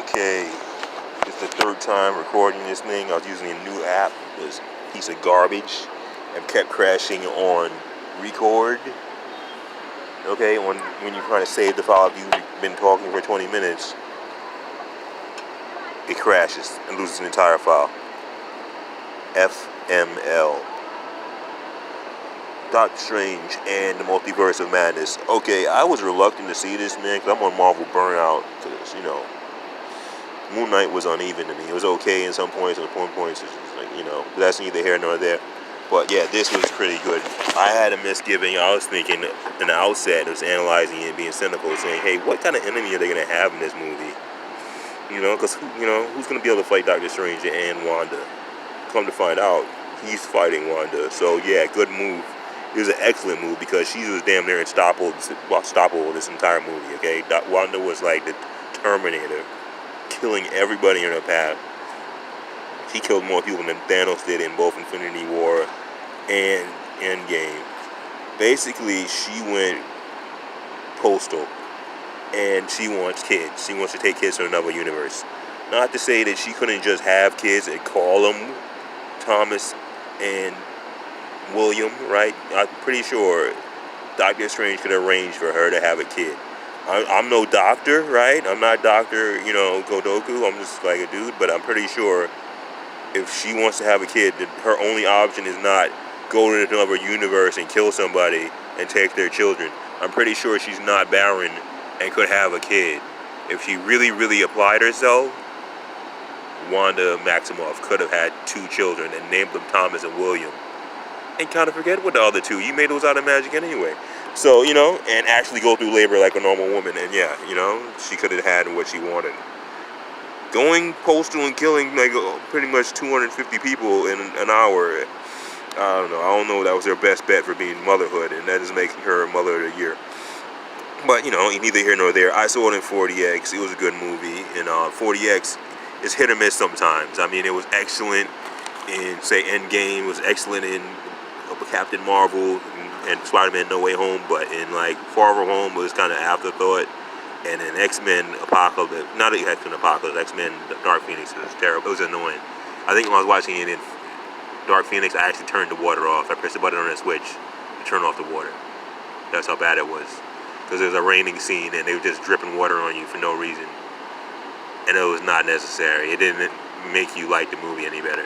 Okay, it's the third time recording this thing. I was using a new app, this piece of garbage, and kept crashing on record. Okay, when you're trying to save the file, if you've been talking for 20 minutes, it crashes and loses an entire file. FML. Doctor Strange and the Multiverse of Madness. Okay, I was reluctant to see this, man, because I'm on Marvel burnout, because, Moon Knight was uneven to me. It was okay in some points, and some points it's just like, but that's neither here nor there. But yeah, this was pretty good. I had a misgiving. I was thinking in the outset, I was analyzing it and being cynical, saying, hey, what kind of enemy are they going to have in this movie? Because, who's going to be able to fight Doctor Strange and Wanda? Come to find out, he's fighting Wanda. So yeah, good move. It was an excellent move because she was damn near unstoppable this entire movie, okay? Wanda was like the Terminator, killing everybody in her path. She killed more people than Thanos did in both Infinity War and Endgame. Basically, she went postal, and she wants kids. She wants to take kids to another universe. Not to say that she couldn't just have kids and call them Thomas and William, right? I'm pretty sure Doctor Strange could arrange for her to have a kid. I'm no doctor, right? I'm not Dr. Godoku. I'm just like a dude, but I'm pretty sure if she wants to have a kid, her only option is not go to another universe and kill somebody and take their children. I'm pretty sure she's not barren and could have a kid. If she really, really applied herself, Wanda Maximoff could have had 2 children and named them Thomas and William. And kind of forget what the other 2. You made those out of magic anyway. So, and actually go through labor like a normal woman. And yeah, she could have had what she wanted. Going postal and killing like pretty much 250 people in an hour. I don't know. That was their best bet for being motherhood. And that is making her Mother of the Year. But, neither here nor there. I saw it in 40X. It was a good movie. And 40X is hit or miss sometimes. I mean, it was excellent in, say, Endgame. It was excellent in Captain Marvel and Spider-Man No Way Home, but in like Far From Home it was kind of afterthought. And in X-Men Apocalypse, not X-Men Apocalypse, X-Men Dark Phoenix, it was terrible. It was annoying. I think when I was watching it in Dark Phoenix, I actually turned the water off. I pressed the button on the switch to turn off the water. That's how bad it was. Because there was a raining scene and they were just dripping water on you for no reason. And it was not necessary. It didn't make you like the movie any better.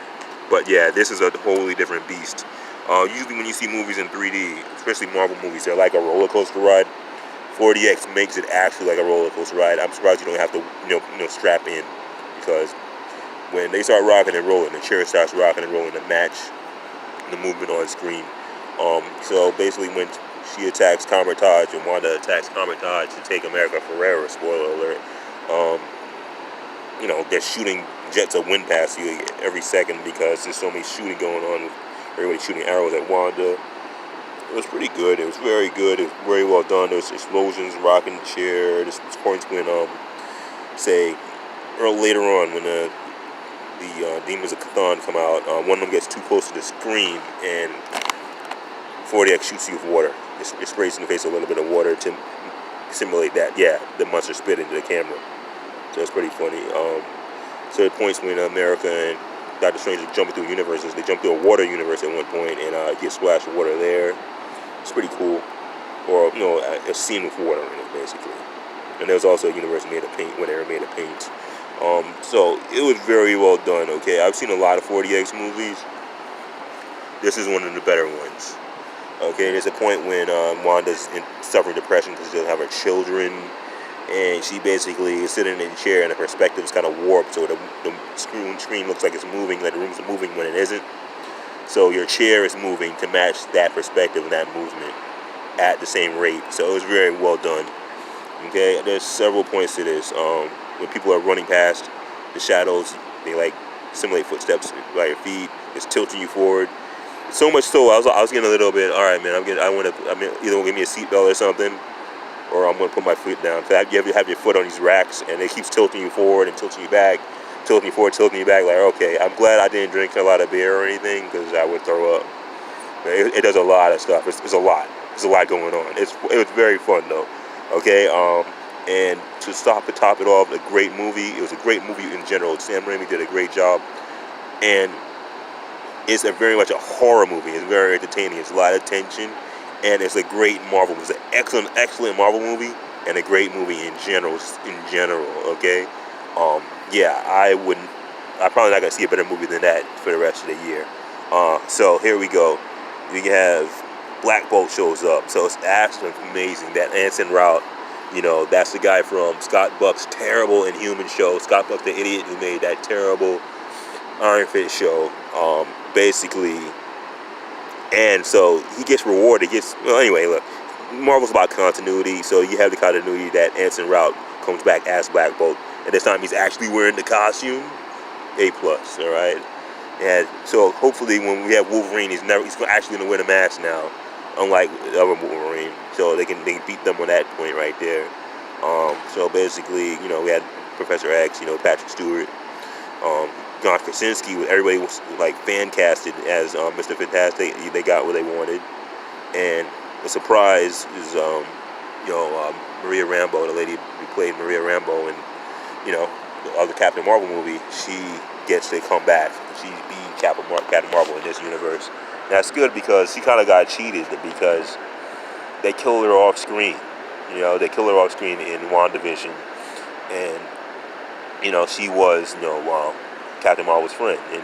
But yeah, this is a wholly different beast. Usually when you see movies in 3D, especially Marvel movies, they're like a roller coaster ride. 40X makes it actually like a roller coaster ride. I'm surprised you don't have to, strap in, because when they start rocking and rolling, the chair starts rocking and rolling to match the movement on screen. So basically, when she attacks Kamar-Taj and Wanda attacks Kamar-Taj to take America Ferrera, spoiler alert, they're shooting jets of wind past you every second because there's so much shooting going on. Everybody shooting arrows at Wanda. It was pretty good. It was very good. It was very well done. There was explosions, rocking the chair. There's points when, later on when the Demons of Cthulhu come out, one of them gets too close to the screen and 40X shoots you with water. It sprays in the face a little bit of water to simulate that. Yeah, the monster spit into the camera. So it's pretty funny. So the points when America and Doctor Strange is jumping through universes. They jump through a water universe at one point and get splashed with water there. It's pretty cool. Or, a scene with water in it, basically. And there was also a universe made of paint, when they were made of paint. So it was very well done, okay? I've seen a lot of 40X movies. This is one of the better ones. Okay, there's a point when Wanda's suffering depression because she doesn't have her children. And she basically is sitting in a chair and the perspective is kind of warped, so the screen looks like it's moving, like the room's moving when it isn't. So your chair is moving to match that perspective and that movement at the same rate. So it was very well done. Okay, there's several points to this. When people are running past the shadows, they like simulate footsteps by your feet. It's tilting you forward. So much so, I was getting a little bit, all right, man, either give me a seatbelt or something, or I'm going to put my foot down. You have your foot on these racks, and it keeps tilting you forward and tilting you back, tilting you forward, tilting you back. Like, okay, I'm glad I didn't drink a lot of beer or anything, because I would throw up. It does a lot of stuff. It's a lot. There's a lot going on. It was very fun, though. Okay, And to top it off, a great movie. It was a great movie in general. Sam Raimi did a great job. And it's very much a horror movie. It's very entertaining. It's a lot of tension. And it's a great Marvel movie. It's an excellent Marvel movie and a great movie in general. Okay? Yeah, I'm probably not going to see a better movie than that for the rest of the year. So here we go. We have Black Bolt shows up. So it's absolutely amazing. That Anson Rout, that's the guy from Scott Buck's terrible Inhuman show. Scott Buck, the idiot who made that terrible Iron Fist show, basically. And so he gets rewarded. Anyway, look, Marvel's about continuity. So you have the continuity that Anson Rout comes back as Black Bolt. And this time he's actually wearing the costume. A+, all right? And so hopefully when we have Wolverine, he's actually going to wear the mask now, unlike the other Wolverine. So they can beat them on that point right there. So basically, we had Professor X, Patrick Stewart, John Krasinski. Everybody was like fan casted as Mr. Fantastic. They got what they wanted, and the surprise is Maria Rambeau, the lady who played Maria Rambeau, and the other Captain Marvel movie. She gets to come back. She be Captain Marvel in this universe. And that's good because she kind of got cheated because they killed her off screen. They killed her off screen in WandaVision, and she was Captain Marvel's friend, and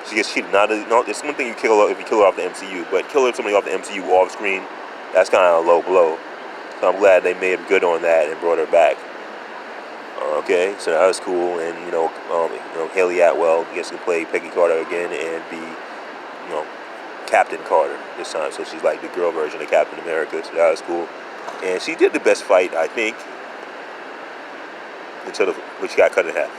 she gets cheated. It's one thing if you kill her off the MCU, but killing somebody off the MCU off screen, that's kind of a low blow. So I'm glad they made good on that and brought her back. Okay, so that was cool, and Haley Atwell gets to play Peggy Carter again and be Captain Carter this time. So she's like the girl version of Captain America. So that was cool, and she did the best fight, I think, until she got cut in half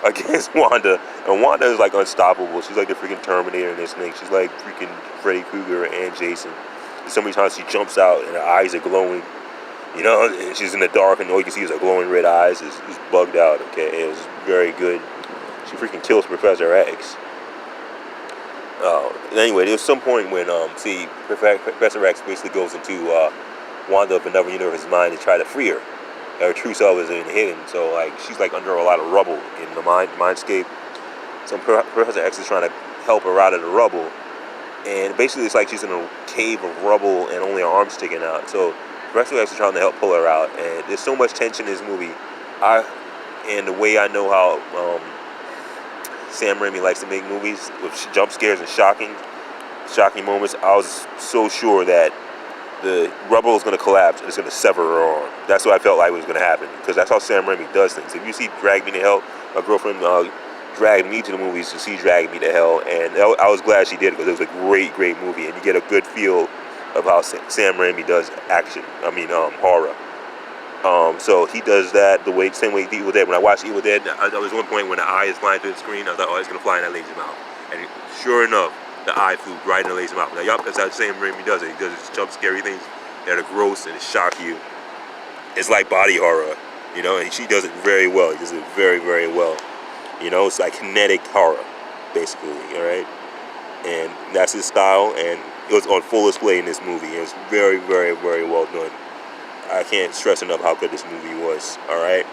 against Wanda. And Wanda is like unstoppable. She's like the freaking Terminator in this thing. She's like freaking Freddy Krueger and Jason. And so many times she jumps out and her eyes are glowing. And she's in the dark and all you can see is her glowing red eyes. It's bugged out, okay? It was very good. She freaking kills Professor X. Anyway, there was some point when, Professor X basically goes into Wanda of another universe's mind to try to free her. Her true self is hidden, so she's under a lot of rubble in the mindscape. So Professor X is trying to help her out of the rubble, and basically it's like she's in a cave of rubble and only her arms sticking out. So Professor X is trying to help pull her out, and there's so much tension in this movie. And the way I know how Sam Raimi likes to make movies with jump scares and shocking moments, I was so sure that the rubble is going to collapse and it's going to sever her arm. That's what I felt like was going to happen, because that's how Sam Raimi does things. If you see Drag Me to Hell, my girlfriend dragged me to the movies to see Drag Me to Hell, and I was glad she did, because it was a great, great movie, and you get a good feel of how Sam Raimi does horror. So he does that the same way Evil Dead. When I watched Evil Dead, there was one point when the eye is flying through the screen. I was like, oh, it's going to fly in that lady's mouth. And sure enough, the eye flew right in the lady's mouth. Now, yup, that's how Sam Raimi does it. He does these jump scary things that are gross and shock you. It's like body horror, and she does it very well. He does it very, very well. It's like kinetic horror, basically, all right? And that's his style, and it was on full display in this movie. It was very, very, very well done. I can't stress enough how good this movie was, all right?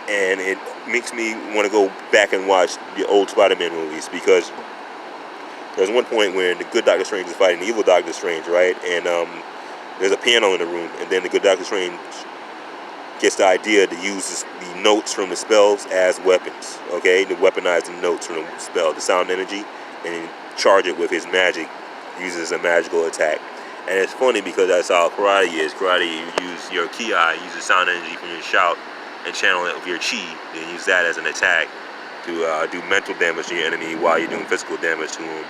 And it makes me want to go back and watch the old Spider-Man movies, because there's one point when the good Doctor Strange is fighting the evil Doctor Strange, right? And there's a piano in the room, and then the good Doctor Strange gets the idea to use the notes from the spells as weapons, okay? To weaponize the notes from the spell, the sound energy, and charge it with his magic, uses a magical attack. And it's funny because that's how karate is. Karate, you use your ki, use the sound energy from your shout and channel it with your chi, and use that as an attack to do mental damage to your enemy while you're doing physical damage to him.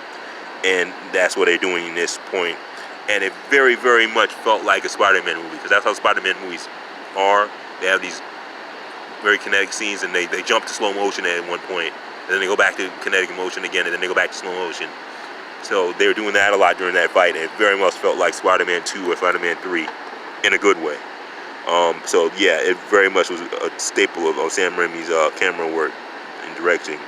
And that's what they're doing in this point. And it very, very much felt like a Spider-Man movie, because that's how Spider-Man movies are. They have these very kinetic scenes, and they jump to slow motion at one point, and then they go back to kinetic motion again, and then they go back to slow motion. So they were doing that a lot during that fight, and it very much felt like Spider-Man 2 or Spider-Man 3 in a good way. So yeah, it very much was a staple of Sam Raimi's camera work and directing.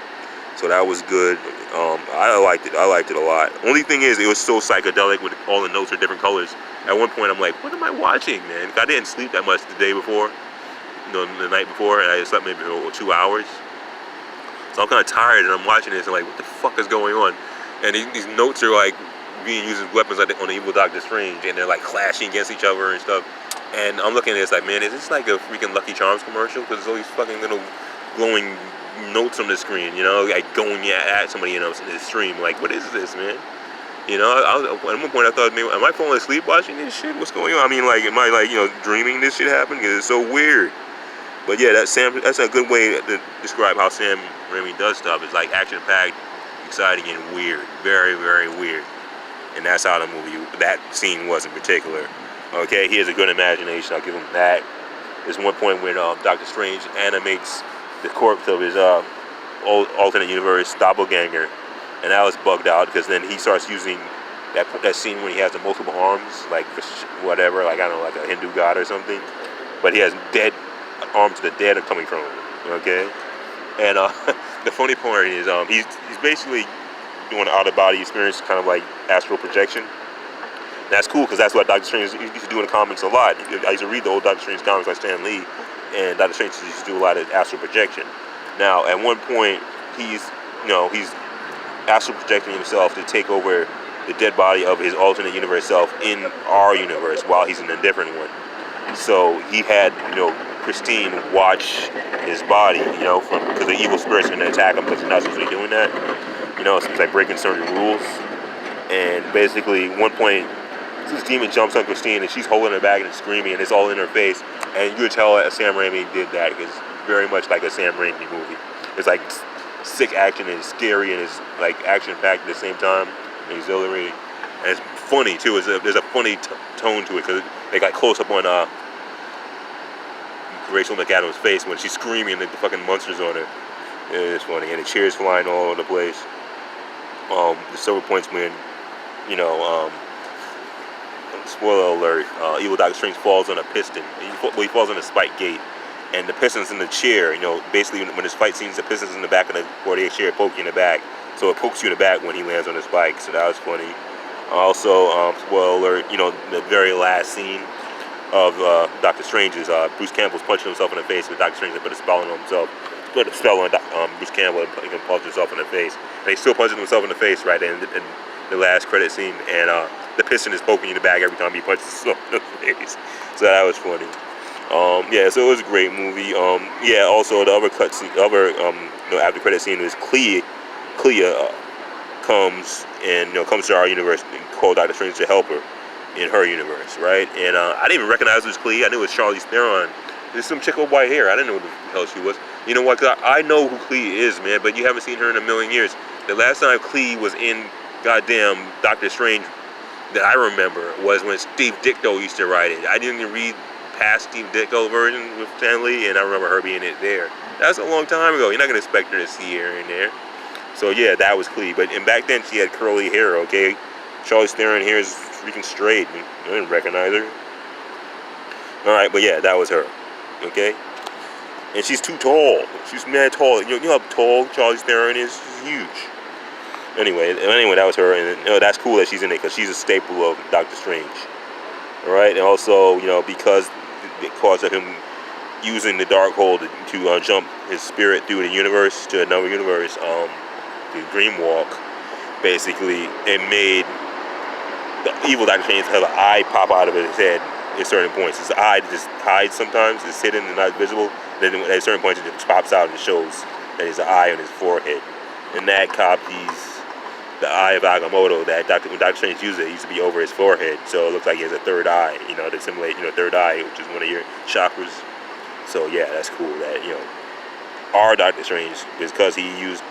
So that was good. I liked it. I liked it a lot. Only thing is, it was so psychedelic with all the notes are different colors. At one point, I'm like, what am I watching, man? I didn't sleep that much the day before. the night before, and I slept maybe for 2 hours. So I'm kind of tired, and I'm watching this, and like, what the fuck is going on? And these notes are like being used as weapons like on the evil Doctor Strange, and they're like clashing against each other and stuff. And I'm looking at this like, man, is this like a freaking Lucky Charms commercial? Because there's all these fucking little glowing notes on the screen, like going at somebody, in the stream. Like, what is this, man? At one point I thought, maybe, am I falling asleep watching this shit? What's going on? I mean, like, am I like, dreaming this shit happened? Because it's so weird. But yeah, that's a good way to describe how Sam Raimi does stuff. It's like action-packed, exciting, and weird. Very, very weird. And that's how the movie, that scene was in particular. Okay, he has a good imagination. I'll give him that. There's one point when Doctor Strange animates the corpse of his alternate universe doppelganger, and that was bugged out because then he starts using that scene when he has the multiple arms, like whatever, like I don't know, like a Hindu god or something, but he has dead arms to the dead are coming from him. Okay, and the funny part is he's basically doing an out-of-body experience, kind of like astral projection. That's cool because that's what Doctor Strange used to do in the comics a lot. I used to read the old Doctor Strange comics like Stan Lee, and Doctor Strange used to do a lot of astral projection. Now, at one point, he's astral projecting himself to take over the dead body of his alternate universe self in our universe while he's in a different one. So he had, Christine watch his body, because the evil spirit's going to attack him because he's not supposed to be doing that. It's like breaking certain rules. And basically, one point, this demon jumps on Christine and she's holding her back and screaming, and it's all in her face. And you could tell that Sam Raimi did that because it's very much like a Sam Raimi movie. It's like sick action and it's scary and it's like action-packed at the same time and exhilarating. And it's funny too. There's a funny tone to it because they got close up on Rachel McAdams' face when she's screaming and the fucking monsters on her. It's funny, and the chairs flying all over the place. There's several points when, spoiler alert, evil Doctor Strange falls on a piston. He falls on a spike gate, and the piston's in the chair. Basically when his fight scenes, the piston's in the back of the 48 chair, poke you in the back. So it pokes you in the back when he lands on the spike. So that was funny. Also, spoiler alert, the very last scene of Doctor Strange is Bruce Campbell's punching himself in the face, but Doctor Strange put a spell on himself. Put a spell on Bruce Campbell and he can punch himself in the face. And he's still punching himself in the face right in the last credit scene. And the piston is poking you in the back every time he punches himself in the face. So that was funny. So it was a great movie. Also the other after credit scene is CLEA comes to our universe and called Doctor Strange to help her in her universe, right? And I didn't even recognize it was CLEA. I knew it was Charlize Theron. There's some chick with white hair. I didn't know who the hell she was. You know what? I know who CLEA is, man, but you haven't seen her in a million years. The last time CLEA was in goddamn Doctor Strange that I remember was when Steve Ditko used to write it. I didn't even read past Steve Ditko version with Stan Lee, and I remember her being it there. That's a long time ago. You're not going to expect her to see her in there. So yeah, that was CLEA. And back then she had curly hair, okay? Charlize Theron hair is freaking straight. I didn't recognize her. Alright, but yeah, that was her. Okay? And she's too tall. She's mad tall. You know how tall Charlize Theron is? She's huge. Anyway, that was her. And that's cool that she's in it because she's a staple of Doctor Strange. Alright? And also, because of him using the Darkhold to jump his spirit through the universe to another universe, the Dreamwalk, basically, it made the evil Doctor Strange have an eye pop out of his head at certain points. His eye just hides sometimes, it's hidden and not visible. Then at certain points it just pops out and shows that there's an eye on his forehead. And that copies the eye of Agamotto that when Doctor Strange used it used to be over his forehead. So it looks like he has a third eye, to simulate, third eye, which is one of your chakras. So yeah, that's cool that, our Doctor Strange, because he used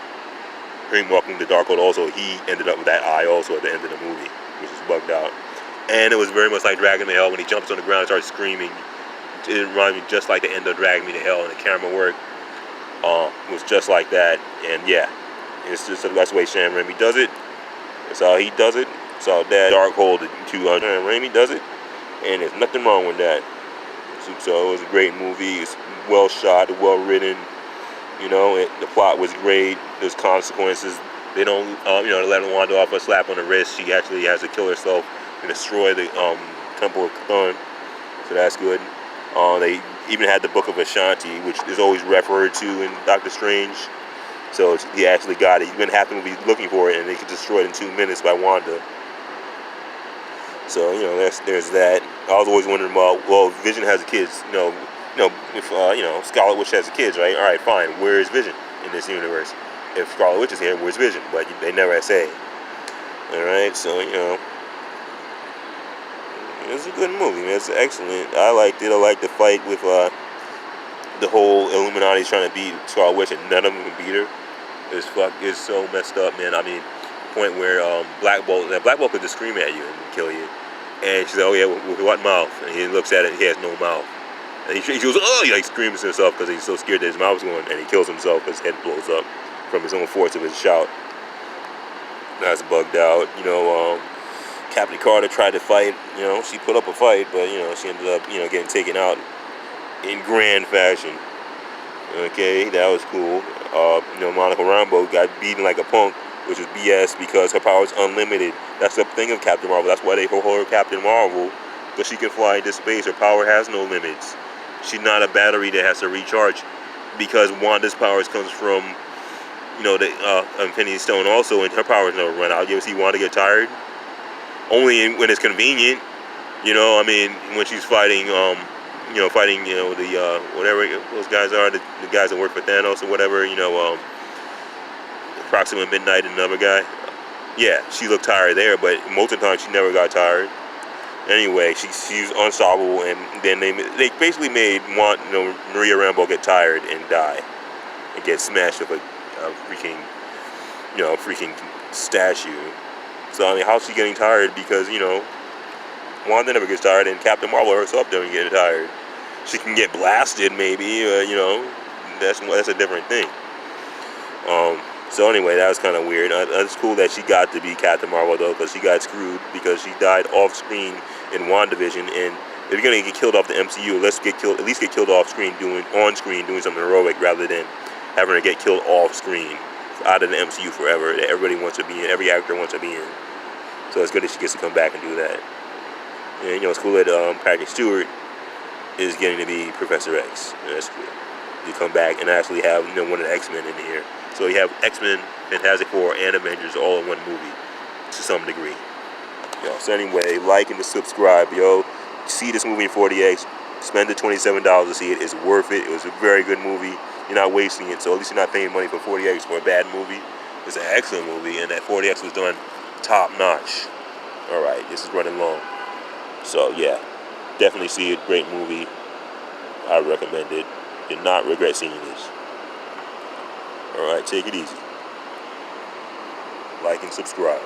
Dreamwalking the Darkhold also, he ended up with that eye also at the end of the movie, which is bugged out. And it was very much like Drag Me to Hell when he jumps on the ground and starts screaming. It reminded me just like the end of Drag Me to Hell, and the camera work was just like that. And yeah, it's just that's the way Sam Raimi does it. That's how he does it. That's how that Darkhold to Sam Raimi does it. And there's nothing wrong with that. So it was a great movie. It's well shot, well written. The plot was great. There's consequences. They don't, they let Wanda off a slap on the wrist. She actually has to kill herself and destroy the Temple of Cthulhu. So that's good. even had the Book of Ashanti, which is always referred to in Doctor Strange. So he actually got it. He didn't have to be looking for it, and they could destroy it in 2 minutes by Wanda. So there's that. I was always wondering, well, Vision has kids. If Scarlet Witch has kids, right? All right, fine. Where is Vision in this universe? If Scarlet Witch is here, where's Vision? But they never say. All right, so it's a good movie, man. It's excellent. I liked it. I liked the fight with the whole Illuminati's trying to beat Scarlet Witch, and none of them can beat her. It's so messed up, man. I mean, point where Black Bolt could just scream at you and kill you. And she's like, oh yeah, with what mouth? And he looks at it, and he has no mouth. And he goes, oh, he screams to himself because he's so scared that his mouth's going, and he kills himself because his head blows up from his own force of his shout. That's bugged out. Captain Carter tried to fight. She put up a fight, but she ended up getting taken out in grand fashion. Okay, that was cool. Monica Rambeau got beaten like a punk, which is BS because her power is unlimited. That's the thing of Captain Marvel. That's why they call her Captain Marvel, because she can fly into space. Her power has no limits. She's not a battery that has to recharge, because Wanda's powers comes from the Infinity Stone also, and her powers never run out. You ever see Wanda get tired? Only when it's convenient. When she's fighting fighting the whatever those guys are, the guys that work for Thanos or whatever, Proxima Midnight and another guy. Yeah, she looked tired there, but most of the time she never got tired. Anyway, she's unstoppable, and then they basically made Maria Rambeau get tired and die and get smashed with a freaking statue. So how's she getting tired? Because Wanda never gets tired, and Captain Marvel herself doesn't get tired. She can get blasted, maybe. That's a different thing. So anyway, that was kind of weird. It's cool that she got to be Captain Marvel though, because she got screwed because she died off screen in WandaVision. And if you're gonna get killed off the MCU, at least get killed off screen doing something heroic, rather than having her get killed off screen out of the MCU forever. That everybody wants to be in, every actor wants to be in. So it's good that she gets to come back and do that. And it's cool that Patrick Stewart is getting to be Professor X. That's cool. You come back and actually have one of the X-Men in here. So you have X-Men, Fantastic Four, and Avengers all in one movie to some degree. So anyway, like and subscribe, See this movie in 4DX. Spend the $27 to see it. It's worth it. It was a very good movie. You're not wasting it. So at least you're not paying money for 4DX for a bad movie. It's an excellent movie, and that 4DX was done top notch. All right, this is running long. So yeah, definitely see it. Great movie. I recommend it. Did not regret seeing this. All right, take it easy. Like and subscribe.